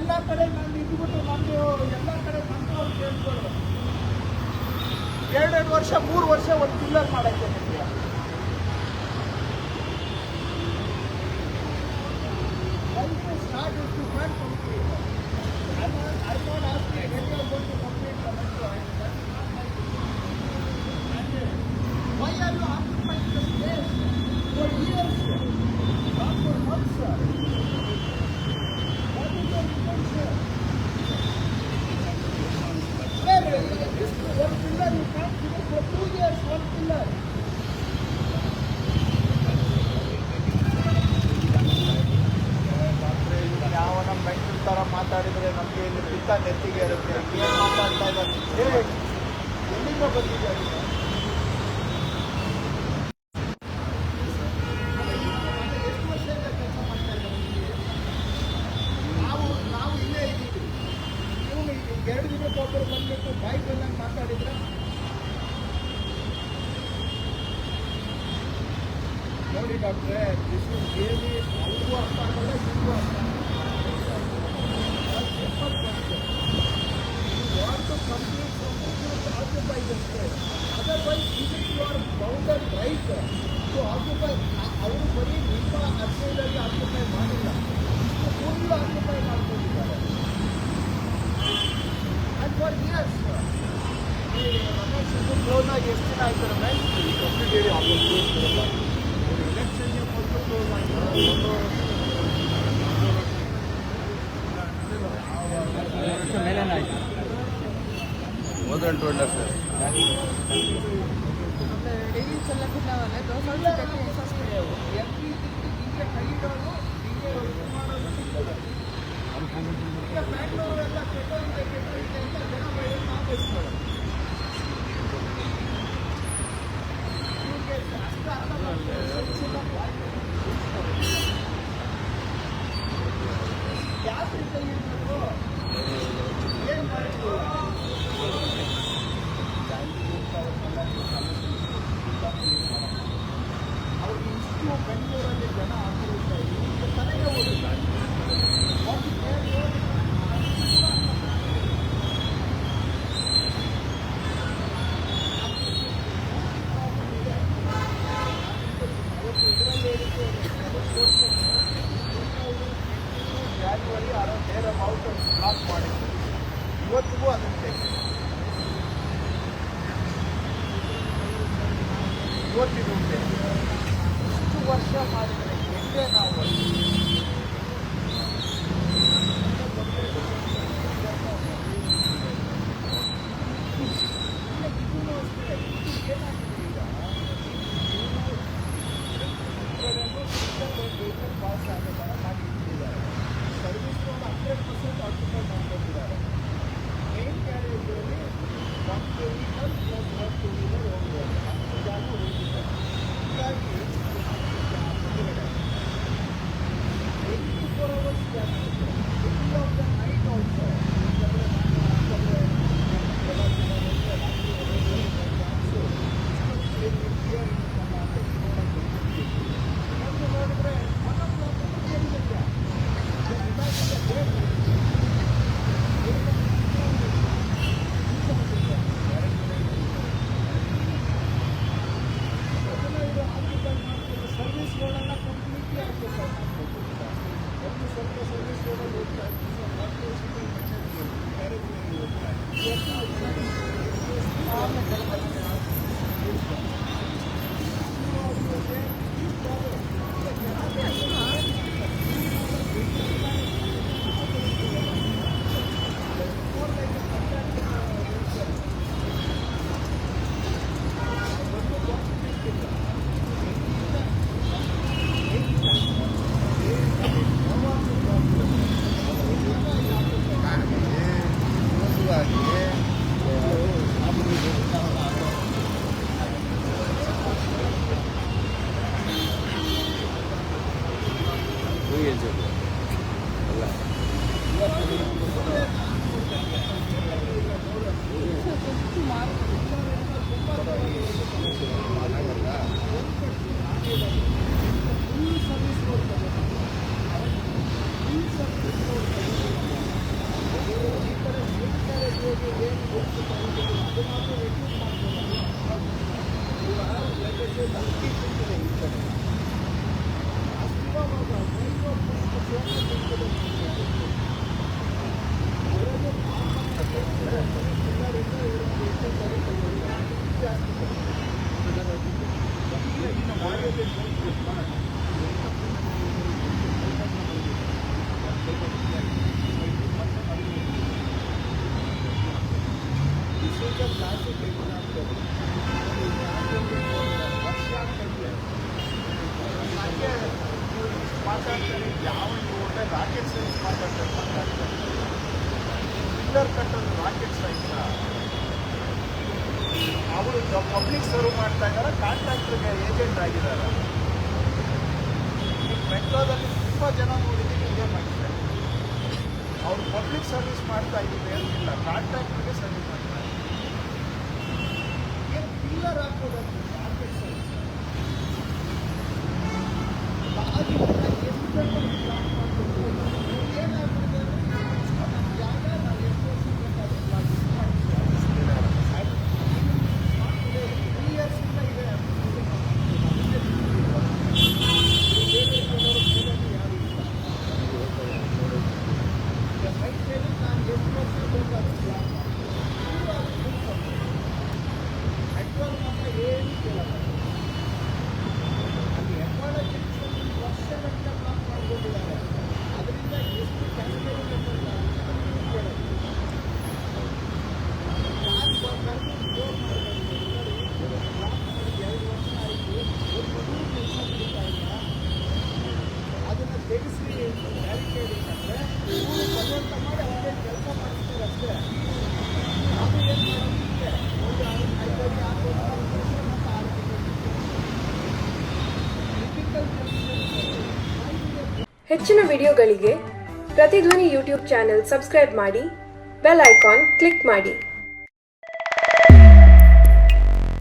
ಎಲ್ಲ ಕಡೆ ನಾನು ಇದ್ಬಿಟ್ಟು ನಮಗೆ ಎಲ್ಲ ಕಡೆ ನಂತರ ಅವ್ರು ಕೇಳ್ಕೊಳ್ಳೋದು 2 ವರ್ಷ 3 ವರ್ಷ ಒಂದು ಪಿಲ್ಲರ್ ಮಾಡಕ್ಕೆ ನಿಮಗೆ start to front complete I not asking when you are going to complete the metro. Why are you occupying the space for years? Not for months, sir. What is your intention? This one pillar you can't finish for 2 years, one pillar. ಯಾವನ mental ಥರ ಮಾತಾಡಿದರೆ ನಮಗೆ ಇಲ್ಲಿ ಪಿತ್ತ ನೆತ್ತಿಗೆ ಇರುತ್ತೆ. ಏನು ಮಾತಾಡ್ತಾ ಇದ್ದಾರೆ ಎಲ್ಲಿಂದ ಬಂದಿದ್ದಾರೆ? ಎಷ್ಟು ವರ್ಷದಿಂದ ಕೆಲಸ ಮಾಡ್ತಾ ಇದ್ದಾರೆ? ನಾವು ಇಲ್ಲೇ ಇದ್ದೀವಿ. ನೀವು 2 ದಿನಕ್ಕೊಬ್ಬರು ಬಂದ್ಬಿಟ್ಟು ಬಾಯಿ ಬಂದಂಗೆ ಮಾತಾಡಿದ್ರೆ ನೋಡಿ ಡಾಕ್ಟ್ರೆ, ದಿಸ್ ಇಸ್ ರಿಯಲಿ ಅವ್ರಿಗೂ ಅರ್ಥ ಆಗಲ್ಲ, ಇವ್ರಿಗೂ ಅರ್ಥ ಆಗಲ್ಲ. Simple question. You want to complete something, you have to occupy the space. Otherwise, even you are bounded right to occupy. ಅವರು ಬರೀ ನಿಮ್ಮ ಅರ್ಜೆಂಟಾಗಿ ಆಕ್ಯುಪೈ ಮಾಡಿಲ್ಲ, ಫುಲ್ ಆಕ್ಯುಪೈ ಮಾಡ್ಕೊಂಡಿದ್ದಾರೆ. And for years Ramesh close ಆಗಿ ಎಷ್ಟು ದಿನ ಆಯ್ತಾರೆ ಮ್ಯಾಮ್? ಕಂಪ್ಲೀಟ್ ಹೇಳಿ ಆಲ್ಮೋಸ್ಟ್ ಕ್ಲೋಸ್ ಬರಲ್ಲ. ಎಲೆಕ್ಷನ್ಗೆ ಮೊದಲು ಕ್ಲೋಸ್ ಆಯಿತು. ಮೇಲೇನ ಆಯ್ತು ಮೊದಲು ಸರ್ ಡೈಲಿ ಚಲ್ಲಕ್ಕಿದ್ದಾವಲ್ಲ ಬ್ಯಾಂಗ್ಳೂರೆಲ್ಲ ಬೆಂಗಳೂರಲ್ಲಿ ಜನ ಆಕ್ರೋಶ ತಲೆಗೆ ಓದಿಲ್ಲ. Gradually around there amount block ಮಾಡಿದ್ರು. ಇವತ್ತಿಗೂ ಅದಕ್ಕೆ ಇವತ್ತಿಗೂ ಇಷ್ಟು ವರ್ಷ ಮಾಡಿದರೆ ಹೆಂಗೆ ನಾವು ಪಾಸ್ ಆಗೋ ಥರ ಮಾಡಿ ಇಟ್ಟಿದ್ದಾರೆ. ಸರ್ವಿಸ್ 100% ಆಕ್ಯುಪೈ ಮಾಡ್ಕೊಂಡಿದ್ದಾರೆ. ಮೇನ್ ಕ್ಯಾರೇಜಲ್ಲಿ 1 ವೆಹಿಕಲ್ ಪ್ಲಸ್ 1 2 ವೀಲರ್ ಹೋಗ್ಬೋದು. ಅಷ್ಟು ಜಾಗ ಹೋಗಿದ್ದಾರೆ. ಹೀಗಾಗಿ ಅದನ್ನಾದ್ರೂ ರೆಡ್ಯೂಸ್ ಮಾಡ್ಬೋದಲ್ಲ. ಇವಾಗ ಲೆಟೆಸ್ಟ್ ಇದೆ ಈ ಕಡೆ ಅಷ್ಟಿವಾಗ ಜಾಸ್ತಿ ಬೇಕಾಗ್ತದೆ. ಮಾತಾಡ್ತಾರೆ ಯಾವ ಒಳ್ಳೆ ರಾಕೆಟ್ ಸೈನ್ಸ್ ಮಾತಾಡ್ತಾರೆ ಪಿಲ್ಲರ್ ಕಟ್ಟೋದು ರಾಕೆಟ್ ಸೈನ್ಸ್ ಅವರು ಪಬ್ಲಿಕ್ ಸರ್ವ್ ಮಾಡ್ತಾ ಇದ್ದಾರೆ, ಕಾಂಟ್ರಾಕ್ಟರ್ಗೆ ಏಜೆಂಟ್ ಆಗಿದ್ದಾರೆ. ಈ ಮೆಟ್ರೋದಲ್ಲಿ ತುಂಬ ಜನ ನೋಡಿದ್ದೀವಿ ಇದೇ ಮಾಡ್ತಾರೆ. ಅವರು ಪಬ್ಲಿಕ್ ಸರ್ವಿಸ್ ಮಾಡ್ತಾ ಇದ್ದೀವಿ ಅಂತಿಲ್ಲ, ಕಾಂಟ್ರಾಕ್ಟರ್ಗೆ ಸರ್ವಿಸ್ ಮಾಡ್ತಾರೆ. ಏನು ಪಿಲ್ಲರ್ ಹಾಕೋದಂತ ರಾಕೆಟ್ ಸೈನ್ಸ್ ಹೆಚ್ಚಿನ ವಿಡಿಯೋಗಳಿಗೆ ಪ್ರತಿಧ್ವನಿ ಯೂಟ್ಯೂಬ್ ಚಾನೆಲ್ ಸಬ್ಸ್ಕ್ರೈಬ್ ಮಾಡಿ, ಬೆಲ್ ಐಕಾನ್ ಕ್ಲಿಕ್ ಮಾಡಿ.